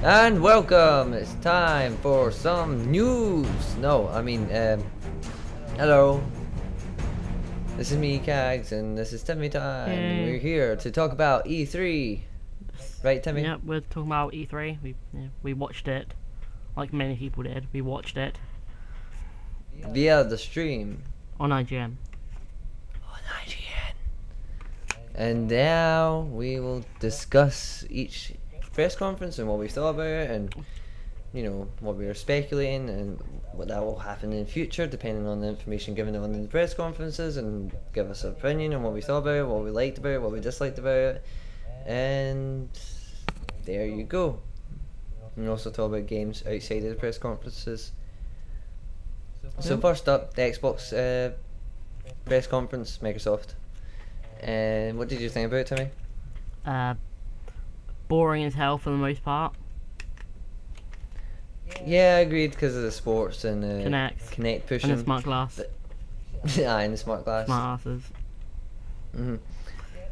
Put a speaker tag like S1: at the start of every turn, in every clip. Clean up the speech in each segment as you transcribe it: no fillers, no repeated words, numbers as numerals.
S1: And welcome! It's time for some news! No, I mean, hello. This is me, Kags, and this is Timmy time. And we're here to talk about E3. Right, Timmy?
S2: Yeah, we're talking about E3. We watched it, like many people did. We watched it
S1: Via the stream.
S2: on IGN.
S1: On IGN. And now we will discuss each press conference and what we thought about it, and you know what we were speculating and what that will happen in the future depending on the information given on the press conferences, and give us an opinion on what we thought about it, what we liked about it, what we disliked about it, and there you go. And also talk about games outside of the press conferences. So first up, the Xbox press conference, Microsoft. And what did you think about it, Timmy?
S2: Boring as hell for the most part.
S1: Yeah, I agreed because of the sports and Connect pushing.
S2: And the smart glass.
S1: And the smart glass.
S2: Smart asses.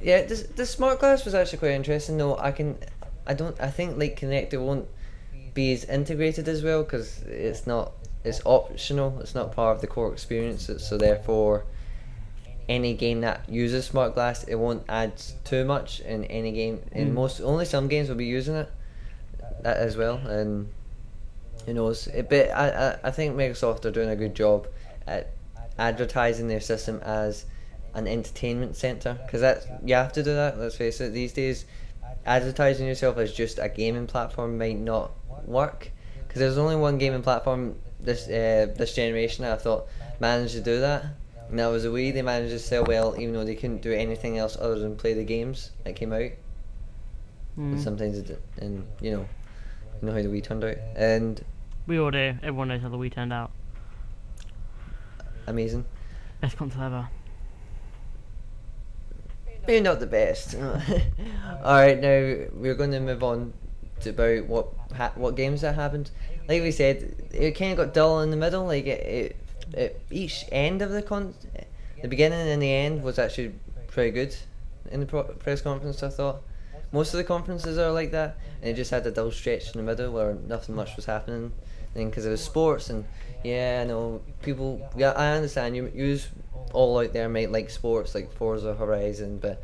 S1: Yeah, the smart glass was actually quite interesting though. I think like Connect, it won't be as integrated as well because it's optional. It's not part of the core experience. So therefore, any game that uses smart glass, it won't add too much in any game. In only some games will be using it as well, and who knows. But I think Microsoft are doing a good job at advertising their system as an entertainment center, because you have to do that. Let's face it. These days, advertising yourself as just a gaming platform might not work, because there's only one gaming platform this generation that I thought managed to do that. And that was the Wii. They managed to sell well, even though they couldn't do anything else other than play the games that came out. And sometimes it did, and you know how the Wii turned out. And
S2: we all do. Everyone knows how the Wii turned out.
S1: Amazing.
S2: Best console ever.
S1: Maybe not the best. Alright, now we're going to move on to about what games that happened. Like we said, it kind of got dull in the middle. Like each end of the beginning and the end was actually pretty good in the press conference. I thought most of the conferences are like that, and it just had a dull stretch in the middle where nothing much was happening. And because it was sports, and yeah, I know people. Yeah, I understand you all out there might like sports like Forza Horizon, but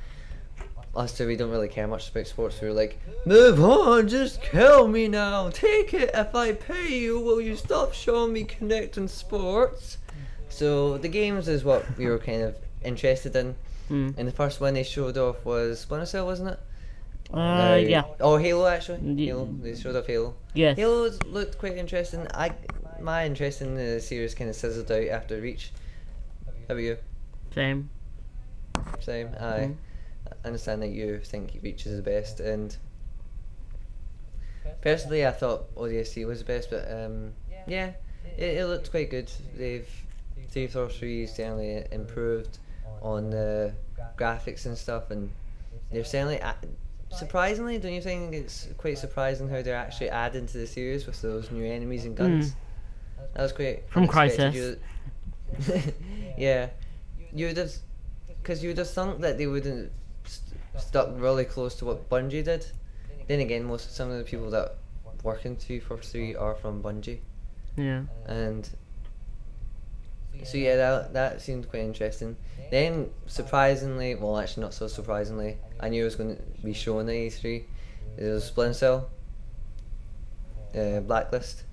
S1: us two, we don't really care much about sports. We were like, move on, just kill me now, take it. If I pay you, will you stop showing me Connect and sports? So the games is what we were kind of interested in. And the first one they showed off was Splinter Cell, wasn't it?
S2: Yeah.
S1: Oh, Halo actually. Halo. They showed off Halo.
S2: Yes.
S1: Halo looked quite interesting. My interest in the series kind of sizzled out after Reach. How about you?
S2: Same.
S1: I understand that you think Reach is the best, and personally I thought ODST was the best, but yeah, it looked quite good. They've 343 certainly improved on the graphics and stuff, and they're certainly surprisingly, don't you think it's quite surprising how they're actually adding to the series with those new enemies and guns? That was quite
S2: from Crisis.
S1: Yeah, you would have thunk that they wouldn't stuck really close to what Bungie did. Then again, some of the people that work in 343 are from Bungie.
S2: Yeah. And
S1: so yeah, that seemed quite interesting. Then surprisingly, well actually not so surprisingly, I knew it was going to be shown at E3. It was Splinter Cell, Blacklist.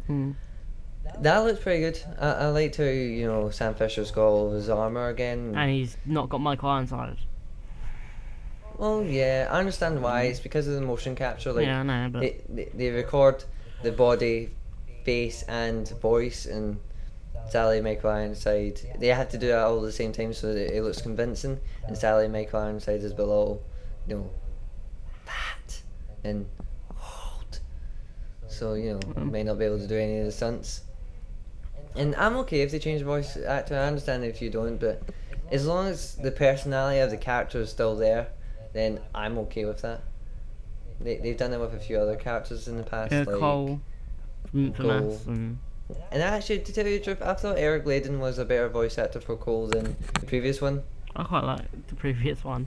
S1: That looked pretty good. I liked how Sam Fisher's got all of his armor again,
S2: and he's not got Michael Ironside.
S1: Well, yeah, I understand why. It's because of the motion capture. Like,
S2: yeah, I know, but
S1: they record the body, face, and voice, and Sally Michael Ironside. They have to do that all at the same time so that it looks convincing. And Sally Michael Ironside is below, fat and old, so may not be able to do any of the stunts. And I'm okay if they change the voice actor. I understand if you don't, but as long as the personality of the character is still there, then I'm okay with that. They've done it with a few other characters in the past, like
S2: Cole,
S1: Cole. And actually, to tell you the truth, I thought Eric Layden was a better voice actor for Cole than the previous one.
S2: I quite like the previous one.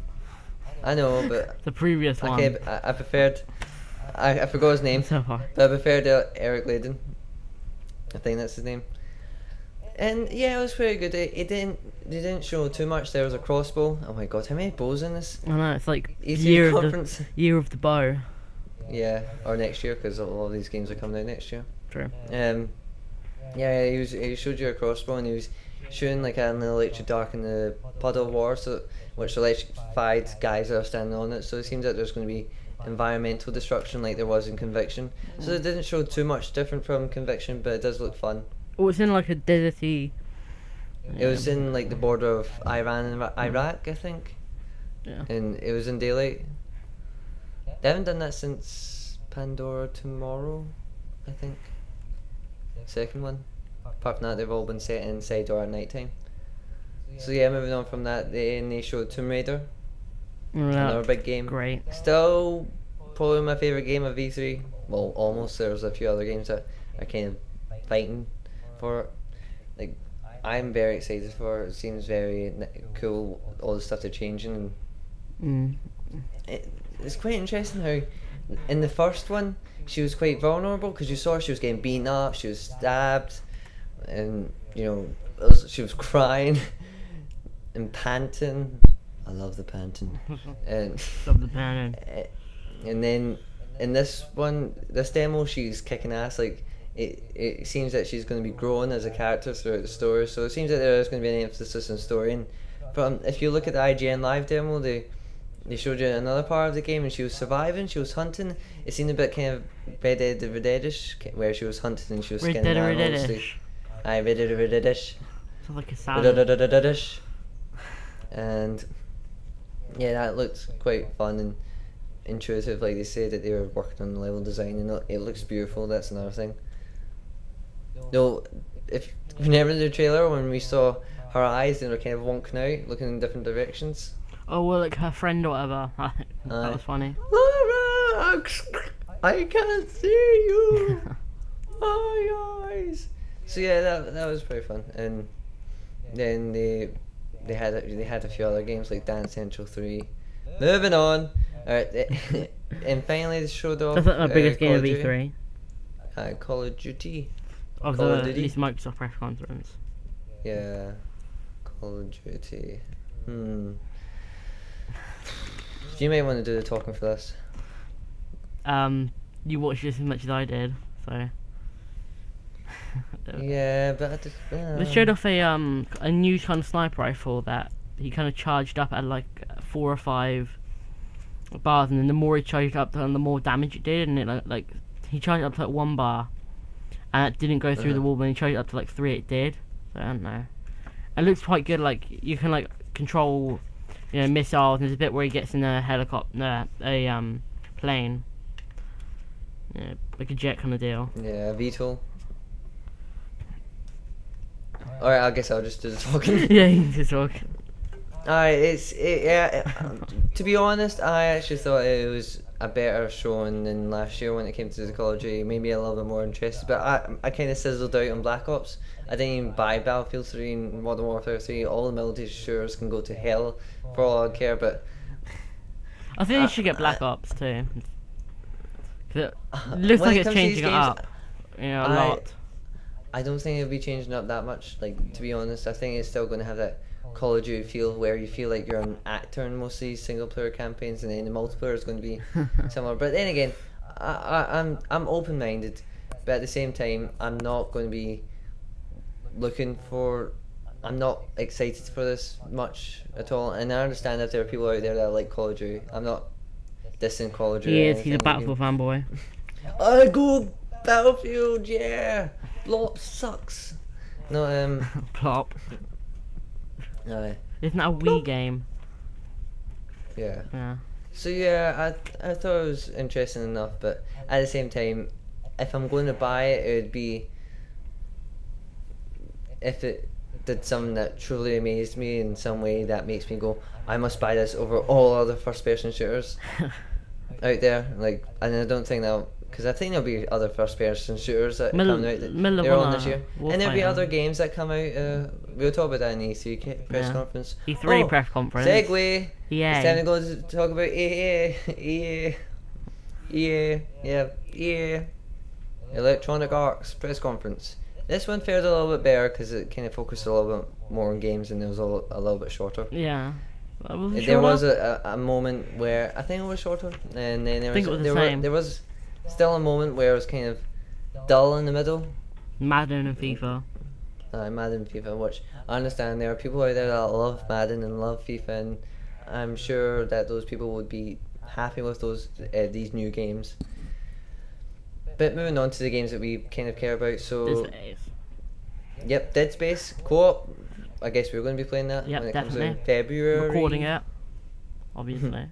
S1: I know, but
S2: the previous one.
S1: Okay, I preferred I forgot his name,
S2: So hard.
S1: but I prefer to Eric Layden. I think that's his name. And yeah, it was pretty good. They didn't show too much. There was a crossbow. Oh my god, how many bows in this?
S2: I know, it's like
S1: E3 conference.
S2: year of the bow.
S1: Yeah, or next year, because a lot of these games are coming out next year.
S2: True.
S1: Yeah, he showed you a crossbow, and he was shooting like an electric dart in the puddle of war, which electrified guys that are standing on it. So it seems like there's going to be environmental destruction like there was in Conviction. So it didn't show too much different from Conviction, but it does look fun.
S2: Oh, it's in like a deserty.
S1: It was in like the border of Iran and Iraq, I think.
S2: Yeah.
S1: And it was in daylight. They haven't done that since Pandora Tomorrow, I think. Second one. Apart from that, they've all been set inside or at night time. So yeah, moving on from that, they showed Tomb Raider. Another big game.
S2: Great.
S1: Still probably my favourite game of E3. Well, almost. There's a few other games that are kind of fighting for it. Like, I'm very excited for it. It seems very cool, all the stuff they're changing. It's quite interesting how in the first one she was quite vulnerable, because you saw she was getting beaten up, she was stabbed, and she was crying and panting. I love the panting. And
S2: Love the panting.
S1: And then in this demo, she's kicking ass. Like, it seems that she's going to be growing as a character throughout the story. So it seems that there is going to be an emphasis on story. And if you look at the IGN live demo, they showed you another part of the game, and she was surviving. She was hunting. It seemed a bit kind of Red Dead Redemption-ish, where she was hunting and she was skinning animals. Red Dead Redemption.
S2: Sounds like a salad.
S1: And yeah, that looked quite fun and intuitive. Like they said that they were working on the level design, and it looks beautiful. That's another thing. No, if remember the trailer when we saw her eyes and they were kind of wonking out, looking in different directions.
S2: Oh, well, like her friend or whatever. That was funny.
S1: Laura, I can't see you. My eyes. So yeah, that was pretty fun. And then they had a few other games like Dance Central 3. Moving on. Alright, and finally they showed off.
S2: That's like the biggest game of E3.
S1: Call of Duty.
S2: Of
S1: Call
S2: the
S1: of Duty.
S2: least Microsoft press conference.
S1: Yeah. Call of Duty. You may want to do the talking for this.
S2: You watched this as much as I did, so.
S1: Yeah, but I just.
S2: They showed off a new kind of sniper rifle that he kind of charged up at like 4 or 5 bars, and then the more he charged up, the more damage it did, and it like he charged up to like 1 bar, and it didn't go through the wall. When he charged up to like 3, it did. So I don't know. It looks quite good. Like you can like control, missiles. And there's a bit where he gets in a helicopter, plane, like a jet kind of deal.
S1: Yeah, VTOL. Alright, I guess I'll just do the talking.
S2: Yeah, you can just talk.
S1: Alright, to be honest, I actually thought it was a better showing than last year when it came to the Call of Duty. Maybe a little bit more interested, but I kind of sizzled out on Black Ops. I didn't even buy Battlefield 3 and Modern Warfare 3. All the military shooters can go to hell for all I care, but
S2: I think you should get Black Ops too. 'Cause it looks like it's changing it up, a lot.
S1: I don't think it'll be changing up that much. Like, to be honest, I think it's still going to have that Call of Duty feel where you feel like you're an actor in most of these single player campaigns, and then the multiplayer is going to be similar. But then again, I'm open minded, but at the same time, I'm not going to be I'm not excited for this much at all. And I understand that there are people out there that like Call of Duty. I'm not dissing Call of Duty.
S2: He is. He's a Battlefield fanboy.
S1: I go Battlefield, yeah. Blop sucks. No,
S2: Plop.
S1: No.
S2: Isn't that a Wii game?
S1: Yeah.
S2: Yeah.
S1: So yeah, I thought it was interesting enough, but at the same time, if I'm going to buy it, it would be if it did something that truly amazed me in some way that makes me go, I must buy this over all other first-person shooters out there. Like, and I don't think that. Because I think there'll be other first-person shooters that come out they're on this year, and there'll be other games that come out. We'll talk about that in the E3 press conference.
S2: E3 press conference.
S1: Segue.
S2: Yeah.
S1: It's time to go to talk about EA. Yeah. Electronic Arts press conference. This one fared a little bit better because it kind of focused a little bit more on games and it was a little bit shorter.
S2: Yeah.
S1: There was a moment where I think it was shorter, and then there was still a moment where it was kind of dull in the middle.
S2: Madden and FIFA.
S1: Madden and FIFA, which I understand there are people out there that love Madden and love FIFA, and I'm sure that those people would be happy with these new games. But moving on to the games that we kind of care about, so
S2: Dead Space.
S1: Yep, Dead Space co-op. I guess we're going to be playing that
S2: Yep,
S1: when it
S2: definitely.
S1: comes out in February.
S2: Recording it, obviously.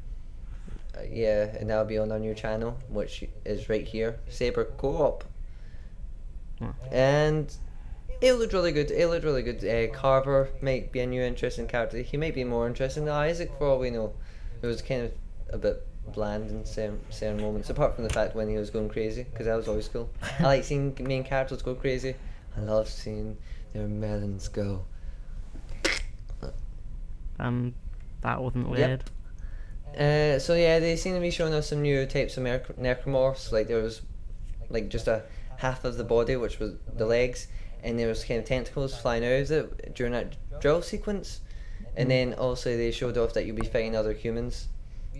S1: Yeah, and that'll be on our new channel, which is right here, SABER-coop. And it looked really good. Carver might be a new interesting character. He might be more interesting than Isaac for all we know. It was kind of a bit bland in certain moments, apart from the fact when he was going crazy, because that was always cool. I like seeing main characters go crazy. I love seeing their melons go.
S2: That wasn't weird.
S1: Yep. So yeah, they seem to be showing us some new types of necromorphs. Like there was like just a half of the body, which was the legs, and there was kind of tentacles flying out of it during that drill sequence. And then also they showed off that you'll be fighting other humans.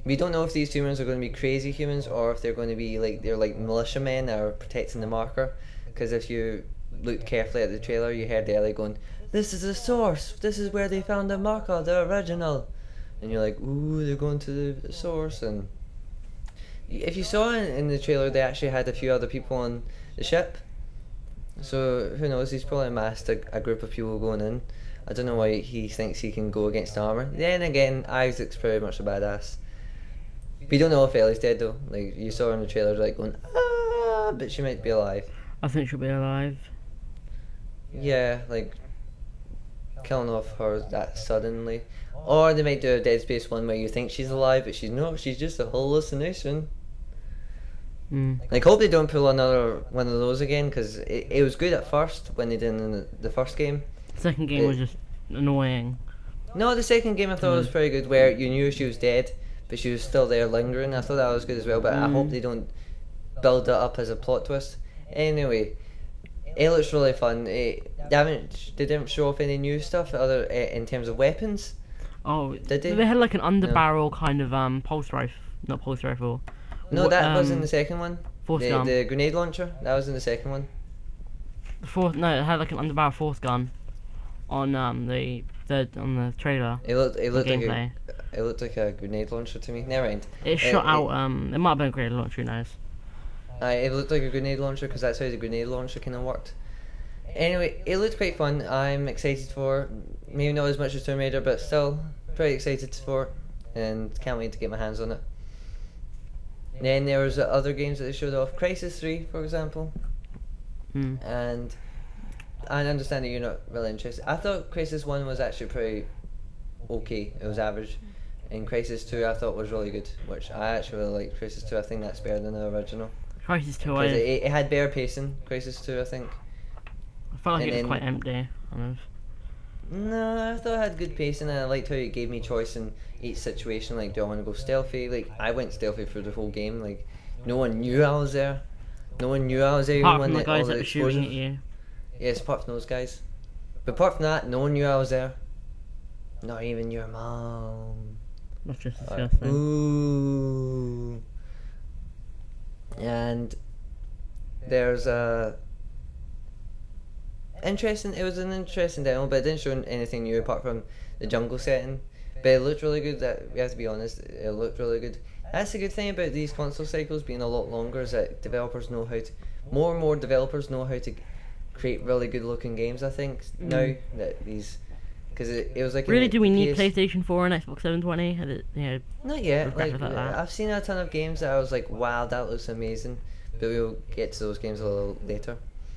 S1: We don't know if these humans are going to be crazy humans or if they're going to be like militiamen that are protecting the marker. Because if you looked carefully at the trailer, you heard Ellie going, "This is the source. This is where they found the marker, the original." And you're like, "Ooh, they're going to the source." And if you saw in the trailer, they actually had a few other people on the ship. So who knows? He's probably amassed a group of people going in. I don't know why he thinks he can go against armor. Then again, Isaac's pretty much a badass. We don't know if Ellie's dead though. Like you saw her in the trailer, like going, "Ah," but she might be alive.
S2: I think she'll be alive.
S1: Yeah, like killing off her that suddenly. Or they might do a Dead Space one where you think she's alive, but she's not. She's just a hallucination. Like, hope they don't pull another one of those again, because it was good at first when they did in the first game.
S2: The second game was just annoying.
S1: No, the second game I thought was pretty good, where you knew she was dead, but she was still there lingering. I thought that was good as well, but I hope they don't build that up as a plot twist. Anyway, it looks really fun. They didn't show off any new stuff other in terms of weapons.
S2: Oh,
S1: did they?
S2: They had like an underbarrel kind of pulse rifle, not pulse rifle.
S1: No, that was in the second one.
S2: Force gun.
S1: The grenade launcher, that was in the second one.
S2: No, it had like an underbarrel force gun on the trailer.
S1: It looked like a grenade launcher to me. Never mind.
S2: It shot out. It might have been a grenade launcher. Who knows?
S1: It looked like a grenade launcher because that's how the grenade launcher kind of worked. Anyway, it looked quite fun. I'm excited for it. Maybe not as much as Tomb Raider, but still pretty excited for it, and can't wait to get my hands on it. Then there was other games that they showed off, Crisis 3 for example, and I understand that you're not really interested. I thought Crisis 1 was actually pretty okay, it was average, and Crisis 2 I thought was really good, which I actually really liked Crisis 2. I think that's better than the original.
S2: Crisis 2,
S1: it had better pacing, Crisis 2 I think.
S2: I felt like it was quite empty, kind of.
S1: No, I thought it had good pacing, and I liked how it gave me choice in each situation. Like, do I want to go stealthy? Like, I went stealthy through the whole game. Like, no one knew I was there. No one knew I was there.
S2: Apart from the guys that were shooting at you.
S1: Yes, apart from those guys. But apart from that, no one knew I was there. Not even your mom.
S2: That's just disgusting.
S1: Ooh. And there's a... It was an interesting demo, but it didn't show anything new apart from the jungle setting. But it looked really good. That we have to be honest, it looked really good. That's the good thing about these console cycles being a lot longer, is that developers know how to, more and more developers know how to create really good looking games. I think now that these, because it was like
S2: really, do we need PlayStation 4 and Xbox 720?
S1: Not yet. Like I've seen a ton of games that I was like, wow, that looks amazing. But we'll get to those games a little later.